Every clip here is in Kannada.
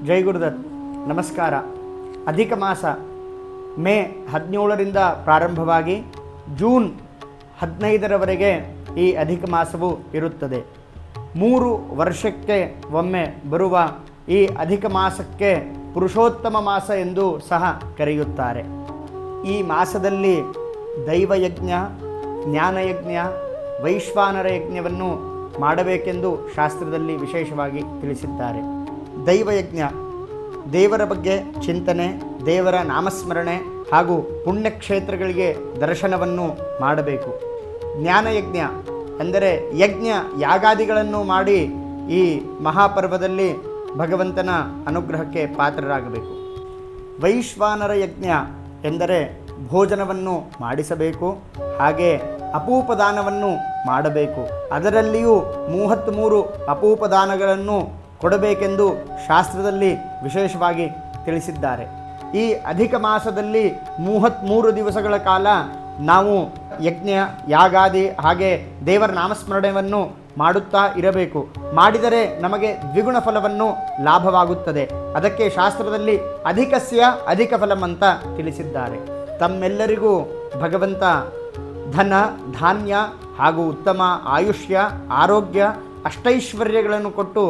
ಜೈ ಗುರುದತ್. ನಮಸ್ಕಾರ. ಅಧಿಕ ಮಾಸ ಮೇ 17ರಿಂದ ಪ್ರಾರಂಭವಾಗಿ ಜೂನ್ 15ರವರೆಗೆ ಈ ಅಧಿಕ ಮಾಸವು ಇರುತ್ತದೆ. 3 ವರ್ಷಕ್ಕೆ ಒಮ್ಮೆ ಬರುವ ಈ ಅಧಿಕ ಮಾಸಕ್ಕೆ ಪುರುಷೋತ್ತಮ ಮಾಸ ಎಂದು ಸಹ ಕರೆಯುತ್ತಾರೆ. ಈ ಮಾಸದಲ್ಲಿ ದೈವಯಜ್ಞ, ಜ್ಞಾನಯಜ್ಞ, ವೈಶ್ವಾನರ ಯಜ್ಞವನ್ನು ಮಾಡಬೇಕೆಂದು ಶಾಸ್ತ್ರದಲ್ಲಿ ವಿಶೇಷವಾಗಿ ತಿಳಿಸಿದ್ದಾರೆ. ದೈವಯಜ್ಞ, ದೇವರ ಬಗ್ಗೆ ಚಿಂತನೆ, ದೇವರ ನಾಮಸ್ಮರಣೆ ಹಾಗೂ ಪುಣ್ಯಕ್ಷೇತ್ರಗಳಿಗೆ ದರ್ಶನವನ್ನು ಮಾಡಬೇಕು. ಜ್ಞಾನಯಜ್ಞ ಅಂದರೆ ಯಜ್ಞ ಯಾಗಾದಿಗಳನ್ನು ಮಾಡಿ ಈ ಮಹಾಪರ್ವದಲ್ಲಿ ಭಗವಂತನ ಅನುಗ್ರಹಕ್ಕೆ ಪಾತ್ರರಾಗಬೇಕು. ವೈಶ್ವಾನರ ಯಜ್ಞ ಎಂದರೆ ಭೋಜನವನ್ನು ಮಾಡಿಸಬೇಕು, ಹಾಗೆ ಅಪೂಪದಾನವನ್ನು ಮಾಡಬೇಕು. ಅದರಲ್ಲಿಯೂ 33 ಅಪೂಪದಾನಗಳನ್ನು ಕೊಡಬೇಕೆಂದು ಶಾಸ್ತ್ರದಲ್ಲಿ ವಿಶೇಷವಾಗಿ ತಿಳಿಸಿದ್ದಾರೆ. ಈ ಅಧಿಕ ಮಾಸದಲ್ಲಿ 33 ದಿವಸಗಳ ಕಾಲ ನಾವು ಯಜ್ಞ ಯಾಗಾದಿ ಹಾಗೆ ದೇವರ ನಾಮಸ್ಮರಣೆಯನ್ನು ಮಾಡುತ್ತಾ ಇರಬೇಕು. ಮಾಡಿದರೆ ನಮಗೆ ದ್ವಿಗುಣ ಫಲವನ್ನು ಲಾಭವಾಗುತ್ತದೆ. ಅದಕ್ಕೆ ಶಾಸ್ತ್ರದಲ್ಲಿ ಅಧಿಕಸ್ಯ ಅಧಿಕ ಫಲಂ ಅಂತ ತಿಳಿಸಿದ್ದಾರೆ. ತಮ್ಮೆಲ್ಲರಿಗೂ ಭಗವಂತ ಧನ, ಧಾನ್ಯ ಹಾಗೂ ಉತ್ತಮ ಆಯುಷ್ಯ, ಆರೋಗ್ಯ, ಅಷ್ಟೈಶ್ವರ್ಯಗಳನ್ನು ಕೊಟ್ಟು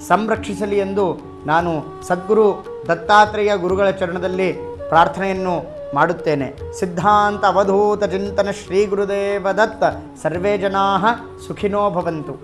ಸಂರಕ್ಷಿಸಲಿ ಎಂದು ನಾನು ಸದ್ಗುರು ದತ್ತಾತ್ರೇಯ ಗುರುಗಳ ಚರಣದಲ್ಲಿ ಪ್ರಾರ್ಥನೆಯನ್ನು ಮಾಡುತ್ತೇನೆ. ಸಿದ್ಧಾಂತ ಅವಧೂತ ಚಿಂತನ ಶ್ರೀ ಗುರುದೇವ ದತ್ತ. ಸರ್ವೇ ಜನಾಃ ಸುಖಿನೋ ಭವಂತು.